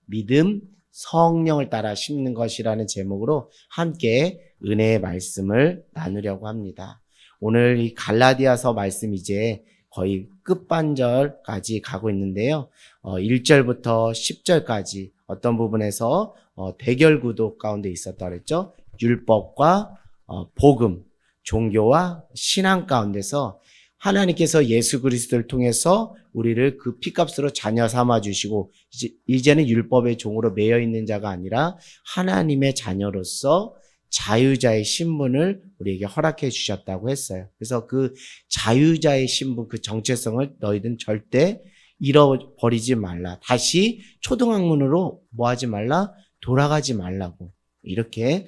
믿음, 성령을 따라 심는 것이라는 제목으로 함께 은혜의 말씀을 나누려고 합니다. 오늘 이 갈라디아서 말씀 이제 거의 끝반절까지 가고 있는데요. 1절부터 10절까지 어떤 부분에서 대결 구도 가운데 있었다 그랬죠. 율법과 복음, 종교와 신앙 가운데서 하나님께서 예수 그리스도를 통해서 우리를 그 피값으로 자녀 삼아 주시고 이제는 율법의 종으로 매여 있는 자가 아니라 하나님의 자녀로서 자유자의 신분을 우리에게 허락해 주셨다고 했어요. 그래서 그 자유자의 신분, 그 정체성을 너희들은 절대 잃어버리지 말라. 다시 초등학문으로 뭐하지 말라? 돌아가지 말라고 이렇게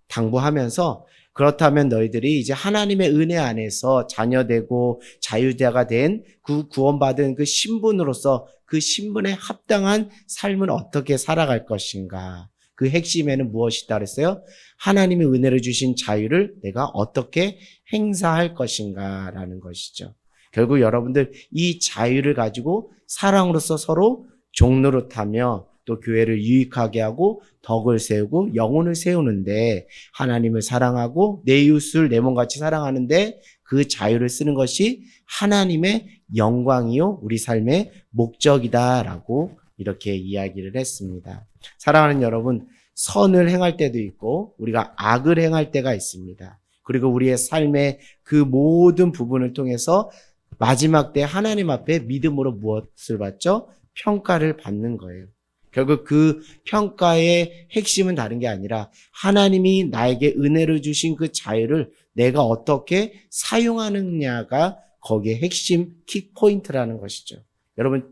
당부하면서, 그렇다면 너희들이 이제 하나님의 은혜 안에서 자녀되고 자유자가 된 그 구원받은 그 신분으로서 그 신분에 합당한 삶을 어떻게 살아갈 것인가. 그 핵심에는 무엇이다 그랬어요? 하나님의 은혜를 주신 자유를 내가 어떻게 행사할 것인가 라는 것이죠. 결국 여러분들 이 자유를 가지고 사랑으로서 서로 종노릇하며 또 교회를 유익하게 하고 덕을 세우고 영혼을 세우는데, 하나님을 사랑하고 내 이웃을 내 몸같이 사랑하는데 그 자유를 쓰는 것이 하나님의 영광이요 우리 삶의 목적이다라고 이렇게 이야기를 했습니다. 사랑하는 여러분, 선을 행할 때도 있고 우리가 악을 행할 때가 있습니다. 그리고 우리의 삶의 그 모든 부분을 통해서 마지막 때 하나님 앞에 믿음으로 무엇을 받죠? 평가를 받는 거예요. 결국 그 평가의 핵심은 다른 게 아니라 하나님이 나에게 은혜를 주신 그 자유를 내가 어떻게 사용하느냐가 거기에 핵심 킥포인트라는 것이죠. 여러분,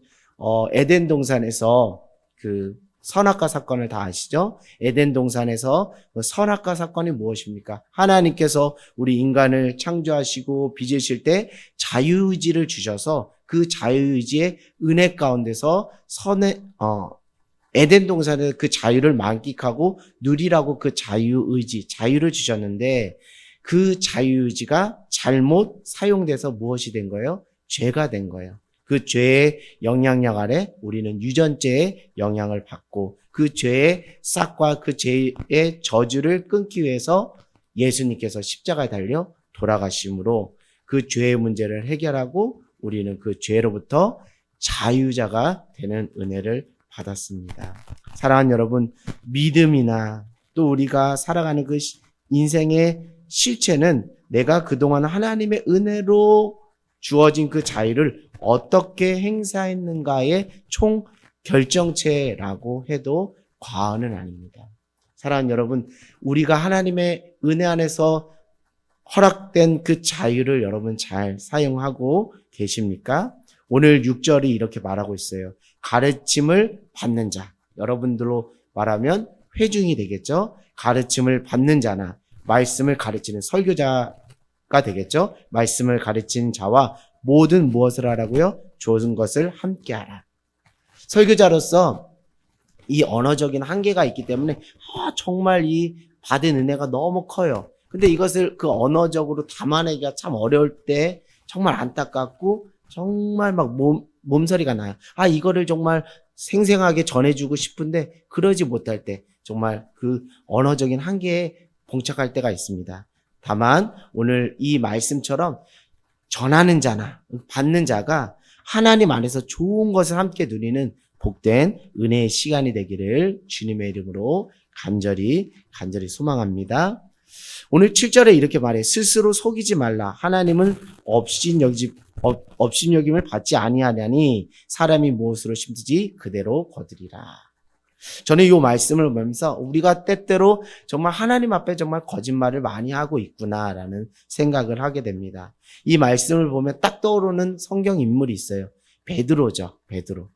에덴 동산에서 그 선악과 사건을 다 아시죠? 에덴 동산에서 그 선악과 사건이 무엇입니까? 하나님께서 우리 인간을 창조하시고 빚으실 때 자유의지를 주셔서 그 자유의지의 은혜 가운데서 에덴 동산에 그 자유를 만끽하고 누리라고 그 자유의지, 자유를 주셨는데 그 자유의지가 잘못 사용돼서 무엇이 된 거예요? 죄가 된 거예요. 그 죄의 영향력 아래 우리는 유전죄의 영향을 받고 그 죄의 싹과 그 죄의 저주를 끊기 위해서 예수님께서 십자가에 달려 돌아가심으로 그 죄의 문제를 해결하고 우리는 그 죄로부터 자유자가 되는 은혜를 받았습니다. 사랑하는 여러분, 믿음이나 또 우리가 살아가는 그 인생의 실체는 내가 그동안 하나님의 은혜로 주어진 그 자유를 어떻게 행사했는가의 총 결정체라고 해도 과언은 아닙니다. 사랑하는 여러분, 우리가 하나님의 은혜 안에서 허락된 그 자유를 여러분 잘 사용하고 계십니까? 오늘 6절이 이렇게 말하고 있어요. 가르침을 받는 자, 여러분들로 말하면 회중이 되겠죠. 가르침을 받는 자나 말씀을 가르치는 설교자가 되겠죠. 말씀을 가르치는 자와 모든 무엇을 하라고요? 좋은 것을 함께 하라. 설교자로서 이 언어적인 한계가 있기 때문에 정말 이 받은 은혜가 너무 커요. 근데 이것을 그 언어적으로 담아내기가 참 어려울 때 정말 안타깝고 정말 막 몸서리가 나요. 이거를 정말 생생하게 전해주고 싶은데 그러지 못할 때 정말 그 언어적인 한계에 봉착할 때가 있습니다. 다만 오늘 이 말씀처럼 전하는 자나 받는 자가 하나님 안에서 좋은 것을 함께 누리는 복된 은혜의 시간이 되기를 주님의 이름으로 간절히 소망합니다. 오늘 7절에 이렇게 말해요. 스스로 속이지 말라. 하나님은 업신여김을 받지 아니하냐니 사람이 무엇으로 심든지 그대로 거두리라. 저는 이 말씀을 보면서 우리가 때때로 정말 하나님 앞에 정말 거짓말을 많이 하고 있구나라는 생각을 하게 됩니다. 이 말씀을 보면 딱 떠오르는 성경 인물이 있어요. 베드로죠. 베드로.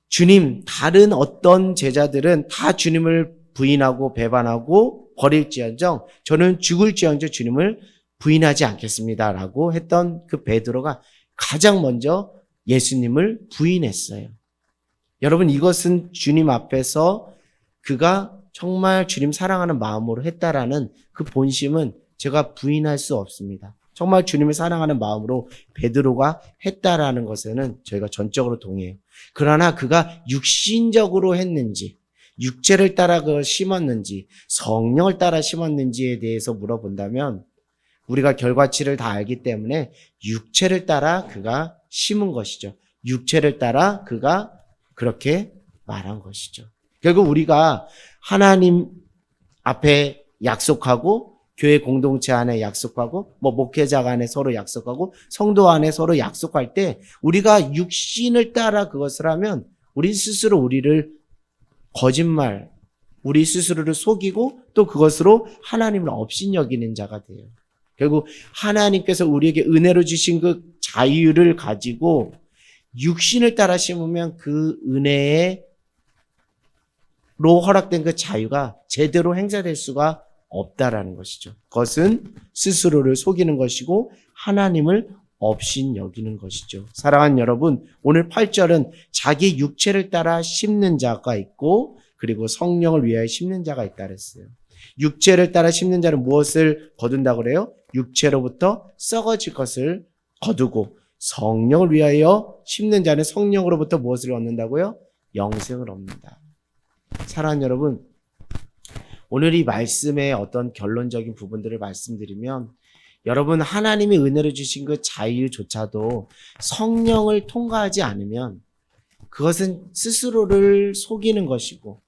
주님, 다른 어떤 제자들은 다 주님을 부인하고 배반하고 버릴지언정 저는 죽을지언정 주님을 부인하지 않겠습니다라고 했던 그 베드로가 가장 먼저 예수님을 부인했어요. 여러분, 이것은 주님 앞에서 그가 정말 주님 사랑하는 마음으로 했다라는 그 본심은 제가 부인할 수 없습니다. 정말 주님을 사랑하는 마음으로 베드로가 했다라는 것에는 저희가 전적으로 동의해요. 그러나 그가 육신적으로 했는지, 육체를 따라 그걸 심었는지, 성령을 따라 심었는지에 대해서 물어본다면 우리가 결과치를 다 알기 때문에 육체를 따라 그가 심은 것이죠. 육체를 따라 그가 그렇게 말한 것이죠. 결국 우리가 하나님 앞에 약속하고 교회 공동체 안에 약속하고 목회자 간에 서로 약속하고 성도 안에 서로 약속할 때 우리가 육신을 따라 그것을 하면 우리 스스로 우리를 거짓말, 우리 스스로를 속이고 또 그것으로 하나님을 업신여기는 자가 돼요. 결국 하나님께서 우리에게 은혜로 주신 그 자유를 가지고 육신을 따라 심으면 그 은혜로 허락된 그 자유가 제대로 행사될 수가 없다라는 것이죠. 그것은 스스로를 속이는 것이고 하나님을 업신 여기는 것이죠. 사랑하는 여러분, 오늘 8절은 자기 육체를 따라 심는 자가 있고 그리고 성령을 위하여 심는 자가 있다 그랬어요. 육체를 따라 심는 자는 무엇을 거둔다고 그래요? 육체로부터 썩어질 것을 거두고 성령을 위하여 심는 자는 성령으로부터 무엇을 얻는다고요? 영생을 얻는다. 사랑하는 여러분, 오늘 이 말씀의 어떤 결론적인 부분들을 말씀드리면 여러분 하나님이 은혜로 주신 그 자유조차도 성령을 통과하지 않으면 그것은 스스로를 속이는 것이고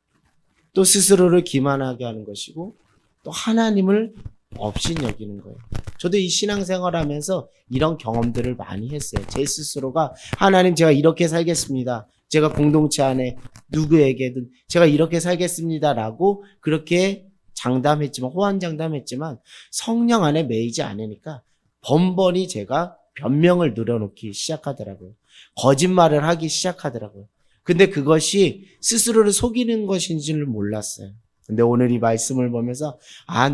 또 스스로를 기만하게 하는 것이고 또 하나님을 업신 여기는 거예요. 저도 이 신앙생활 하면서 이런 경험들을 많이 했어요. 제 스스로가 하나님 제가 이렇게 살겠습니다. 제가 공동체 안에 누구에게든 제가 이렇게 살겠습니다라고 그렇게 장담했지만 호언장담했지만 성령 안에 매이지 않으니까 번번이 제가 변명을 늘어놓기 시작하더라고요. 거짓말을 하기 시작하더라고요. 근데 그것이 스스로를 속이는 것인지를 몰랐어요. 근데 오늘 이 말씀을 보면서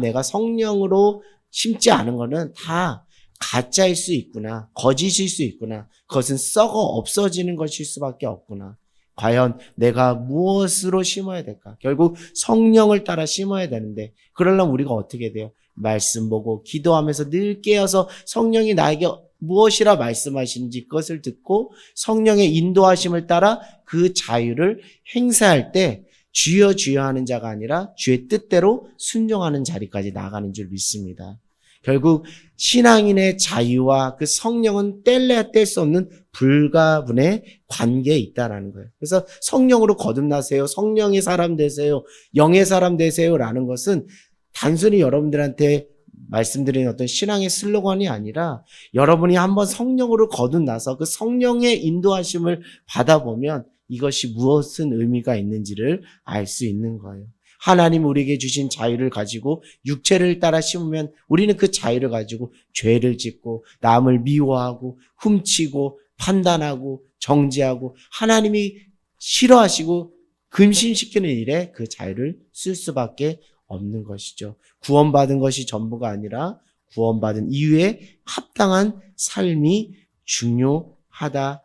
내가 성령으로 심지 않은 거는 다 가짜일 수 있구나. 거짓일 수 있구나. 그것은 썩어 없어지는 것일 수밖에 없구나. 과연 내가 무엇으로 심어야 될까? 결국 성령을 따라 심어야 되는데 그러려면 우리가 어떻게 돼요? 말씀 보고 기도하면서 늘 깨어서 성령이 나에게 무엇이라 말씀하시는지 그것을 듣고 성령의 인도하심을 따라 그 자유를 행사할 때 주여 주여 하는 자가 아니라 주의 뜻대로 순종하는 자리까지 나가는 줄 믿습니다. 결국 신앙인의 자유와 그 성령은 뗄래야 뗄 수 없는 불가분의 관계에 있다라는 거예요. 그래서 성령으로 거듭나세요. 성령의 사람 되세요. 영의 사람 되세요라는 것은 단순히 여러분들한테 말씀드린 어떤 신앙의 슬로건이 아니라 여러분이 한번 성령으로 거듭나서 그 성령의 인도하심을 받아보면 이것이 무엇은 의미가 있는지를 알 수 있는 거예요. 하나님 우리에게 주신 자유를 가지고 육체를 따라 심으면 우리는 그 자유를 가지고 죄를 짓고 남을 미워하고 훔치고 판단하고 정죄하고 하나님이 싫어하시고 근심시키는 일에 그 자유를 쓸 수밖에 없는 것이죠. 구원받은 것이 전부가 아니라 구원받은 이후에 합당한 삶이 중요하다라는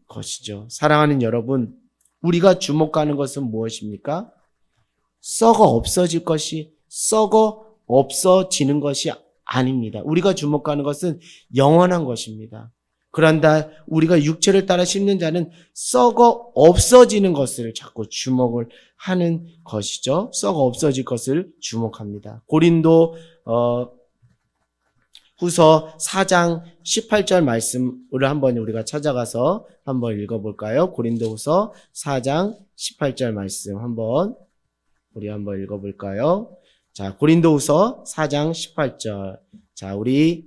것이죠. 사랑하는 여러분, 우리가 주목하는 것은 무엇입니까? 썩어 없어질 것이 썩어 없어지는 것이 아닙니다. 우리가 주목하는 것은 영원한 것입니다. 그런다 우리가 육체를 따라 심는 자는 썩어 없어지는 것을 자꾸 주목을 하는 것이죠. 썩어 없어질 것을 주목합니다. 고린도 후서 4장 18절 말씀을 한번 우리가 찾아가서 한번 읽어볼까요? 고린도 후서 4장 18절 말씀 우리 한번 읽어볼까요? 자, 고린도 후서 4장 18절. 자, 우리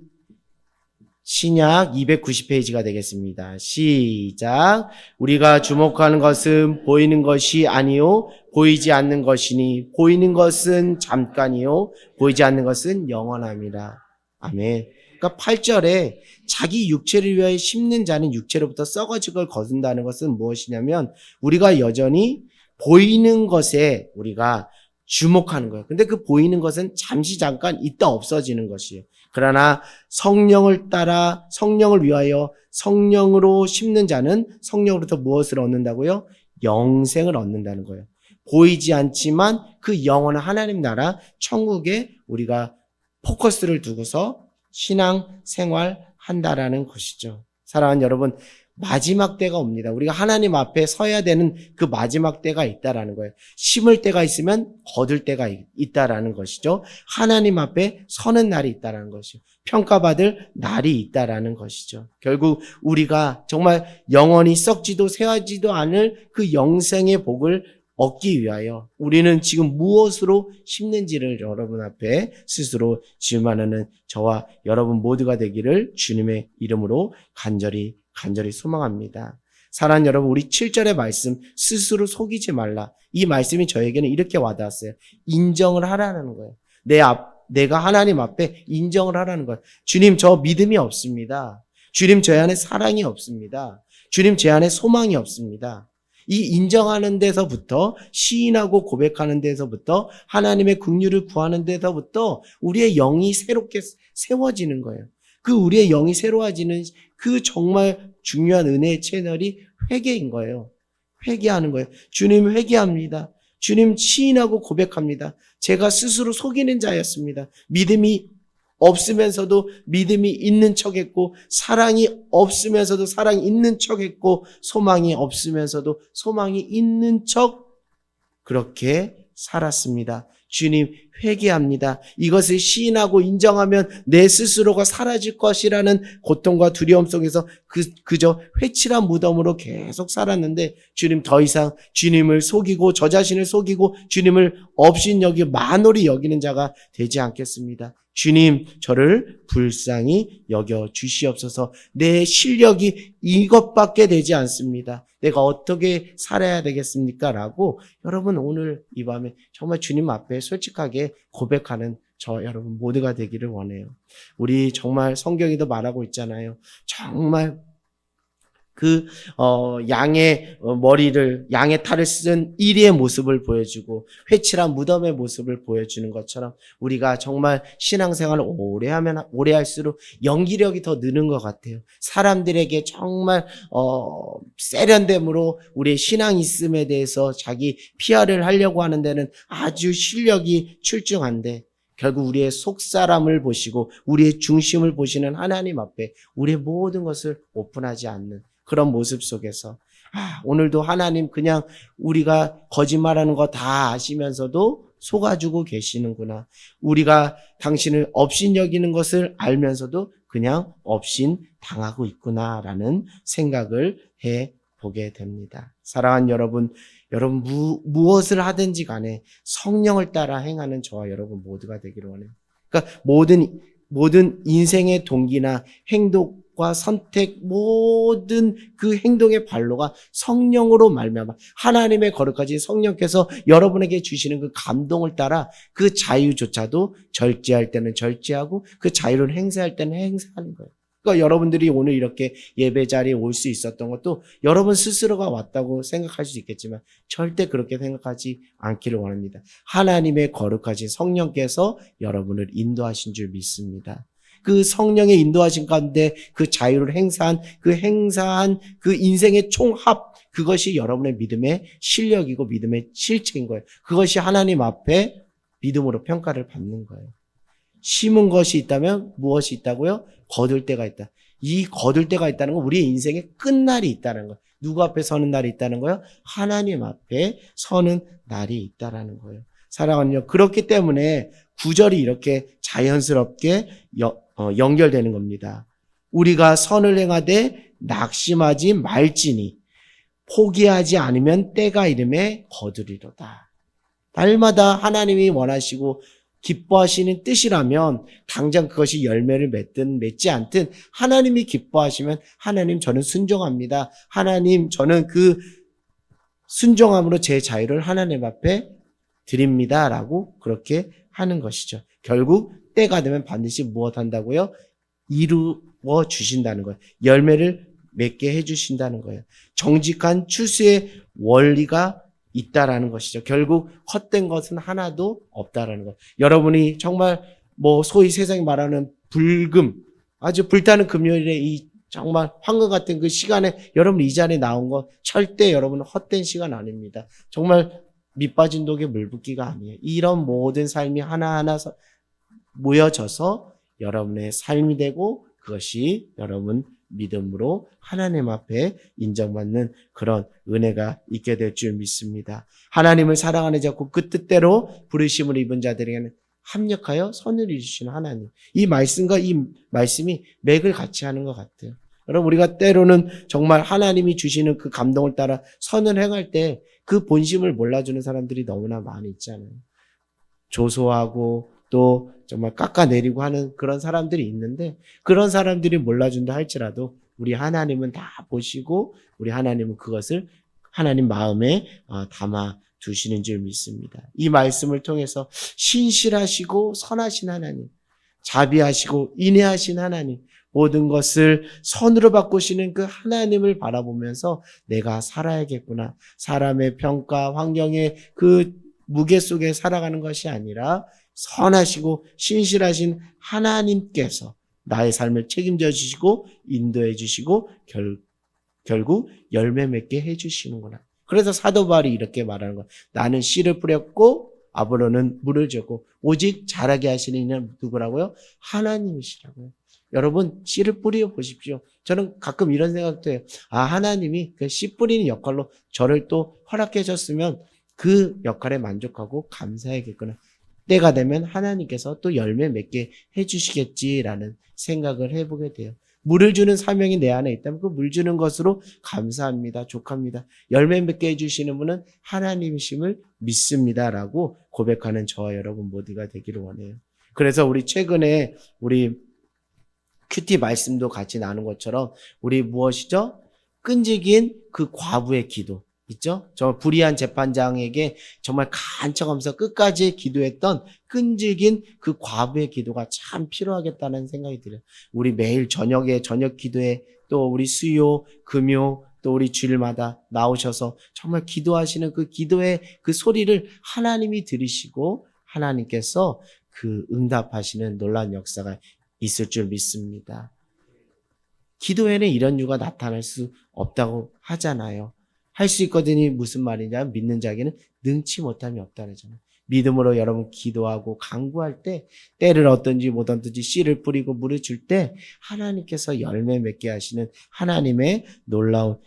신약 290페이지가 되겠습니다. 시작. 우리가 주목하는 것은 보이는 것이 아니요 보이지 않는 것이니 보이는 것은 잠깐이요 보이지 않는 것은 영원함이라. 아멘. 그러니까 8절에 자기 육체를 위하여 심는 자는 육체로부터 썩어질 걸 거둔다는 것은 무엇이냐면 우리가 여전히 보이는 것에 우리가 주목하는 거예요. 근데 그 보이는 것은 잠시 잠깐 있다 없어지는 것이에요. 그러나 성령을 따라 성령을 위하여 성령으로 심는 자는 성령으로부터 무엇을 얻는다고요? 영생을 얻는다는 거예요. 보이지 않지만 그 영원한 하나님 나라 천국에 우리가 포커스를 두고서 신앙 생활 한다라는 것이죠. 사랑하는 여러분, 마지막 때가 옵니다. 우리가 하나님 앞에 서야 되는 그 마지막 때가 있다라는 거예요. 심을 때가 있으면 거둘 때가 있다라는 것이죠. 하나님 앞에 서는 날이 있다라는 것이죠. 평가받을 날이 있다라는 것이죠. 결국 우리가 정말 영원히 썩지도 새하지도 않을 그 영생의 복을 얻기 위하여 우리는 지금 무엇으로 심는지를 여러분 앞에 스스로 질문하는 저와 여러분 모두가 되기를 주님의 이름으로 간절히 소망합니다. 사랑하는 여러분, 우리 7절의 말씀 스스로 속이지 말라. 이 말씀이 저에게는 이렇게 와닿았어요. 인정을 하라는 거예요. 내가 하나님 앞에 인정을 하라는 거예요. 주님, 저 믿음이 없습니다. 주님, 제 안에 사랑이 없습니다. 주님, 제 안에 소망이 없습니다. 이 인정하는 데서부터, 시인하고 고백하는 데서부터, 하나님의 긍휼을 구하는 데서부터 우리의 영이 새롭게 세워지는 거예요. 그 우리의 영이 새로워지는 그 정말 중요한 은혜의 채널이 회개인 거예요. 회개하는 거예요. 주님, 회개합니다. 주님, 시인하고 고백합니다. 제가 스스로 속이는 자였습니다. 믿음이 없으면서도 믿음이 있는 척했고, 사랑이 없으면서도 사랑이 있는 척했고, 소망이 없으면서도 소망이 있는 척 그렇게 살았습니다. 주님, 회개합니다. 이것을 시인하고 인정하면 내 스스로가 사라질 것이라는 고통과 두려움 속에서 그저 회칠한 무덤으로 계속 살았는데, 주님, 더 이상 주님을 속이고 저 자신을 속이고 주님을 업신여기 만홀히 여기는 자가 되지 않겠습니다. 주님, 저를 불쌍히 여겨 주시옵소서. 내 실력이 이것밖에 되지 않습니다. 내가 어떻게 살아야 되겠습니까? 라고 여러분 오늘 이 밤에 정말 주님 앞에 솔직하게 고백하는 저 여러분 모두가 되기를 원해요. 우리 정말 성경에도 말하고 있잖아요. 정말 양의 양의 탈을 쓴 이리의 모습을 보여주고 회칠한 무덤의 모습을 보여주는 것처럼 우리가 정말 신앙생활을 오래 할수록 연기력이 더 느는 것 같아요. 사람들에게 정말 세련됨으로 우리의 신앙 있음에 대해서 자기 PR을 하려고 하는 데는 아주 실력이 출중한데, 결국 우리의 속사람을 보시고 우리의 중심을 보시는 하나님 앞에 우리의 모든 것을 오픈하지 않는 그런 모습 속에서 오늘도 하나님 그냥 우리가 거짓말하는 거 다 아시면서도 속아주고 계시는구나. 우리가 당신을 업신여기는 것을 알면서도 그냥 업신 당하고 있구나라는 생각을 해보게 됩니다. 사랑하는 여러분 무엇을 하든지 간에 성령을 따라 행하는 저와 여러분 모두가 되기를 원해요. 그러니까 모든 인생의 동기나 행동과 선택, 모든 그 행동의 발로가 성령으로 말미암아 하나님의 거룩하신 성령께서 여러분에게 주시는 그 감동을 따라 그 자유조차도 절제할 때는 절제하고 그 자유를 행사할 때는 행사하는 거예요. 그러니까 여러분들이 오늘 이렇게 예배 자리에 올 수 있었던 것도 여러분 스스로가 왔다고 생각할 수 있겠지만 절대 그렇게 생각하지 않기를 원합니다. 하나님의 거룩하신 성령께서 여러분을 인도하신 줄 믿습니다. 그 성령의 인도하신 가운데 그 자유를 행사한 그 인생의 총합, 그것이 여러분의 믿음의 실력이고 믿음의 실체인 거예요. 그것이 하나님 앞에 믿음으로 평가를 받는 거예요. 심은 것이 있다면 무엇이 있다고요? 거둘 때가 있다. 이 거둘 때가 있다는 건 우리의 인생의 끝날이 있다는 거예요. 누구 앞에 서는 날이 있다는 거예요? 하나님 앞에 서는 날이 있다는 거예요. 사랑하는요, 그렇기 때문에 구절이 이렇게 자연스럽게 연결되는 겁니다. 우리가 선을 행하되 낙심하지 말지니 포기하지 않으면 때가 이름에 거두리로다. 날마다 하나님이 원하시고 기뻐하시는 뜻이라면 당장 그것이 열매를 맺든 맺지 않든 하나님이 기뻐하시면 하나님, 저는 순종합니다. 하나님, 저는 그 순종함으로 제 자유를 하나님 앞에 드립니다. 라고 그렇게 하는 것이죠. 결국 때가 되면 반드시 무엇 한다고요? 이루어 주신다는 거예요. 열매를 맺게 해주신다는 거예요. 정직한 추수의 원리가 있다라는 것이죠. 결국 헛된 것은 하나도 없다라는 것. 여러분이 정말 소위 세상이 말하는 불금, 아주 불타는 금요일에 이 정말 황금 같은 그 시간에 여러분 이 자리에 나온 것 절대 여러분은 헛된 시간 아닙니다. 정말 밑빠진 독에 물 붓기가 아니에요. 이런 모든 삶이 하나하나 모여져서 여러분의 삶이 되고 그것이 여러분 믿음으로 하나님 앞에 인정받는 그런 은혜가 있게 될 줄 믿습니다. 하나님을 사랑하는 자고 그 뜻대로 부르심을 입은 자들에게는 합력하여 선을 이루시는 하나님. 이 말씀과 이 말씀이 맥을 같이 하는 것 같아요. 여러분 우리가 때로는 정말 하나님이 주시는 그 감동을 따라 선을 행할 때 그 본심을 몰라주는 사람들이 너무나 많이 있잖아요. 조소하고 또 정말 깎아내리고 하는 그런 사람들이 있는데 그런 사람들이 몰라준다 할지라도 우리 하나님은 다 보시고 우리 하나님은 그것을 하나님 마음에 담아 두시는 줄 믿습니다. 이 말씀을 통해서 신실하시고 선하신 하나님, 자비하시고 인애하신 하나님, 모든 것을 선으로 바꾸시는 그 하나님을 바라보면서 내가 살아야겠구나. 사람의 평가, 환경의 그 무게 속에 살아가는 것이 아니라 선하시고 신실하신 하나님께서 나의 삶을 책임져 주시고 인도해 주시고 결국 열매 맺게 해 주시는구나. 그래서 사도 바울이 이렇게 말하는 거야. 나는 씨를 뿌렸고 아브로는 물을 줬고 오직 자라게 하시는 이는 누구라고요? 하나님이시라고요. 여러분 씨를 뿌려 보십시오. 저는 가끔 이런 생각도 해요. 하나님이 그 씨 뿌리는 역할로 저를 또 허락해 줬으면 그 역할에 만족하고 감사해야겠구나. 때가 되면 하나님께서 또 열매 맺게 해주시겠지라는 생각을 해보게 돼요. 물을 주는 사명이 내 안에 있다면 그 물 주는 것으로 감사합니다. 족합니다. 열매 맺게 해주시는 분은 하나님이심을 믿습니다라고 고백하는 저와 여러분 모두가 되기를 원해요. 그래서 우리 최근에 우리 큐티 말씀도 같이 나눈 것처럼 우리 무엇이죠? 끈질긴 그 과부의 기도 있죠? 저 불의한 재판장에게 정말 간척하면서 끝까지 기도했던 끈질긴 그 과부의 기도가 참 필요하겠다는 생각이 들어요. 우리 매일 저녁에 저녁 기도에 또 우리 수요, 금요 또 우리 주일마다 나오셔서 정말 기도하시는 그 기도의 그 소리를 하나님이 들으시고 하나님께서 그 응답하시는 놀라운 역사가 있을 줄 믿습니다. 기도에는 이런 이유가 나타날 수 없다고 하잖아요. 할 수 있거든요. 무슨 말이냐? 믿는 자에게는 능치 못함이 없다잖아요. 믿음으로 여러분 기도하고 간구할 때 때를 얻든지 못 얻든지 씨를 뿌리고 물을 줄 때 하나님께서 열매 맺게 하시는 하나님의 놀라운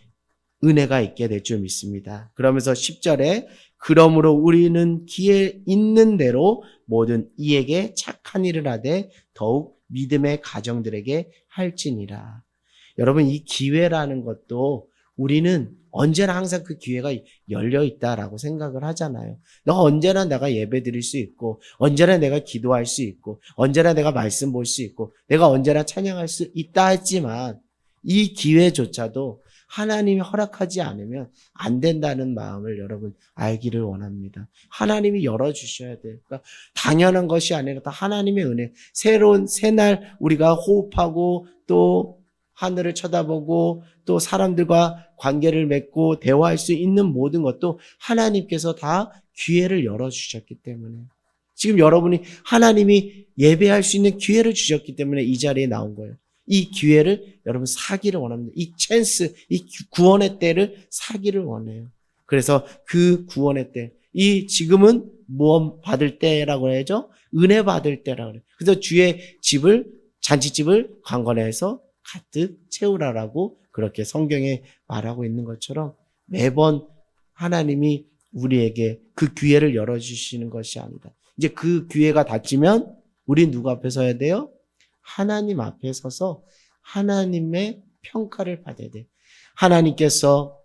은혜가 있게 될 줄 믿습니다. 그러면서 10절에 그러므로 우리는 기회 있는 대로 모든 이에게 착한 일을 하되 더욱 믿음의 가정들에게 할지니라. 여러분 이 기회라는 것도 우리는 언제나 항상 그 기회가 열려 있다라고 생각을 하잖아요. 언제나 내가 예배 드릴 수 있고 언제나 내가 기도할 수 있고 언제나 내가 말씀 볼 수 있고 내가 언제나 찬양할 수 있다 했지만 이 기회조차도 하나님이 허락하지 않으면 안 된다는 마음을 여러분 알기를 원합니다. 하나님이 열어주셔야 돼요. 그러니까 당연한 것이 아니라 다 하나님의 은혜. 새로운 새날 우리가 호흡하고 또 하늘을 쳐다보고 또 사람들과 관계를 맺고 대화할 수 있는 모든 것도 하나님께서 다 기회를 열어주셨기 때문에 지금 여러분이 하나님이 예배할 수 있는 기회를 주셨기 때문에 이 자리에 나온 거예요. 이 기회를 여러분 사기를 원합니다. 이 찬스, 이 구원의 때를 사기를 원해요. 그래서 그 구원의 때, 이 지금은 무엇 받을 때라고 해야죠? 은혜 받을 때라고 해요. 그래서 주의 집을, 잔치집을 관건해서 가득 채우라라고 그렇게 성경에 말하고 있는 것처럼 매번 하나님이 우리에게 그 기회를 열어주시는 것이 아니다. 이제 그 기회가 닿지면 우리 누구 앞에 서야 돼요? 하나님 앞에 서서 하나님의 평가를 받아야 돼. 하나님께서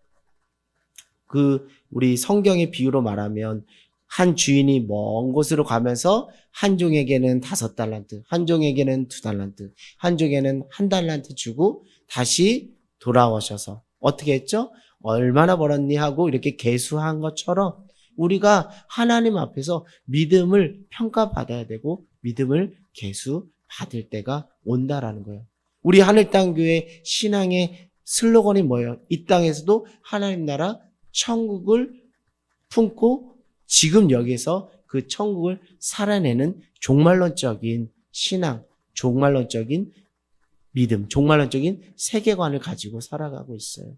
우리 성경의 비유로 말하면 한 주인이 먼 곳으로 가면서 한 종에게는 5달란트, 한 종에게는 2달란트, 한 종에게는 1달란트 주고 다시 돌아오셔서 어떻게 했죠? 얼마나 벌었니 하고 이렇게 계수한 것처럼 우리가 하나님 앞에서 믿음을 평가받아야 되고 믿음을 계수받을 때가 온다라는 거예요. 우리 하늘땅교회 신앙의 슬로건이 뭐예요? 이 땅에서도 하나님 나라 천국을 품고 지금 여기서 그 천국을 살아내는 종말론적인 신앙, 종말론적인 믿음, 종말론적인 세계관을 가지고 살아가고 있어요.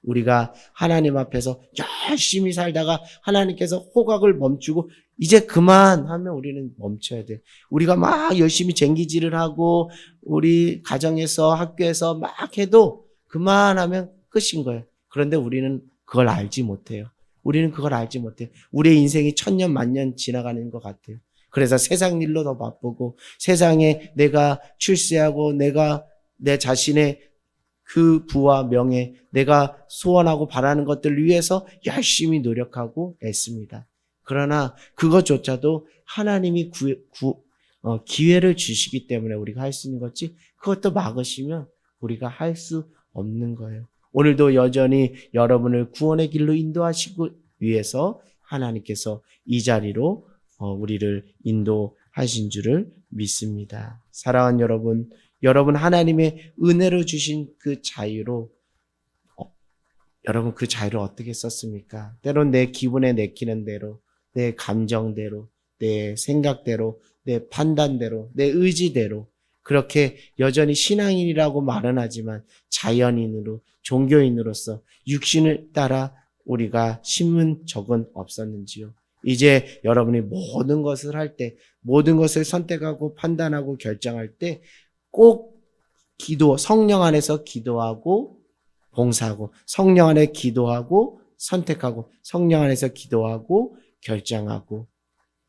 우리가 하나님 앞에서 열심히 살다가 하나님께서 호각을 멈추고 이제 그만하면 우리는 멈춰야 돼. 우리가 막 열심히 쟁기질을 하고 우리 가정에서 학교에서 막 해도 그만하면 끝인 거예요. 그런데 우리는 그걸 알지 못해요. 우리는 그걸 알지 못해요. 우리의 인생이 천년 만년 지나가는 것 같아요. 그래서 세상 일로 더 바쁘고 세상에 내가 출세하고 내가 내 자신의 그 부와 명예, 내가 소원하고 바라는 것들을 위해서 열심히 노력하고 애씁니다. 그러나 그것조차도 하나님이 기회를 주시기 때문에 우리가 할 수 있는 거지, 그것도 막으시면 우리가 할 수 없는 거예요. 오늘도 여전히 여러분을 구원의 길로 인도하시기 위해서 하나님께서 이 자리로 우리를 인도하신 줄을 믿습니다. 사랑하는 여러분, 여러분 하나님의 은혜로 주신 그 자유로 여러분 그 자유를 어떻게 썼습니까? 때론 내 기분에 내키는 대로, 내 감정대로, 내 생각대로, 내 판단대로, 내 의지대로 그렇게 여전히 신앙인이라고 말은 하지만 자연인으로, 종교인으로서 육신을 따라 우리가 심은 적은 없었는지요? 이제 여러분이 모든 것을 할 때, 모든 것을 선택하고 판단하고 결정할 때 꼭 성령 안에서 기도하고 봉사하고, 성령 안에 기도하고 선택하고, 성령 안에서 기도하고 결정하고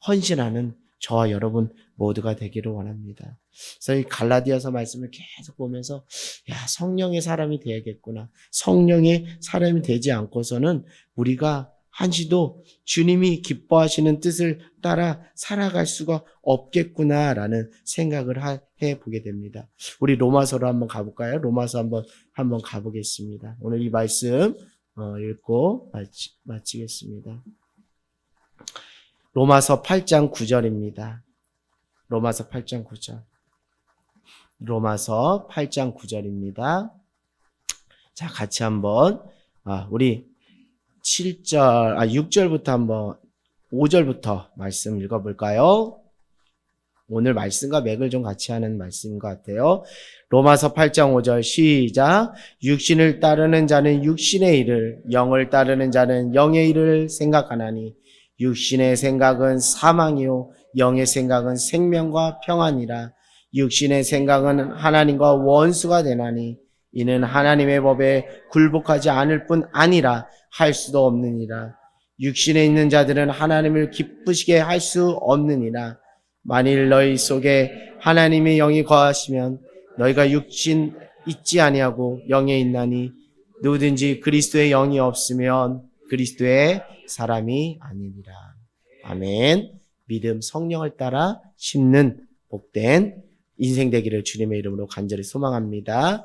헌신하는 저와 여러분 모두가 되기를 원합니다. 그래서 이 갈라디아서 말씀을 계속 보면서 성령의 사람이 되야겠구나. 성령의 사람이 되지 않고서는 우리가 한시도 주님이 기뻐하시는 뜻을 따라 살아갈 수가 없겠구나라는 생각을 해보게 됩니다. 우리 로마서로 한번 가볼까요? 로마서 한번 가보겠습니다. 오늘 이 말씀 읽고 마치겠습니다. 로마서 8장 9절입니다. 로마서 8장 9절. 로마서 8장 9절입니다. 자, 같이 한번 우리 6절부터 한번 5절부터 말씀 읽어볼까요? 오늘 말씀과 맥을 좀 같이 하는 말씀인 것 같아요. 로마서 8장 5절 시작. 육신을 따르는 자는 육신의 일을, 영을 따르는 자는 영의 일을 생각하나니 육신의 생각은 사망이요 영의 생각은 생명과 평안이라. 육신의 생각은 하나님과 원수가 되나니 이는 하나님의 법에 굴복하지 않을 뿐 아니라 할 수도 없느니라. 육신에 있는 자들은 하나님을 기쁘시게 할 수 없느니라. 만일 너희 속에 하나님의 영이 거하시면 너희가 육신 있지 아니하고 영에 있나니 누구든지 그리스도의 영이 없으면 그리스도의 사람이 아니니라. 아멘. 믿음 성령을 따라 심는 복된 인생 되기를 주님의 이름으로 간절히 소망합니다.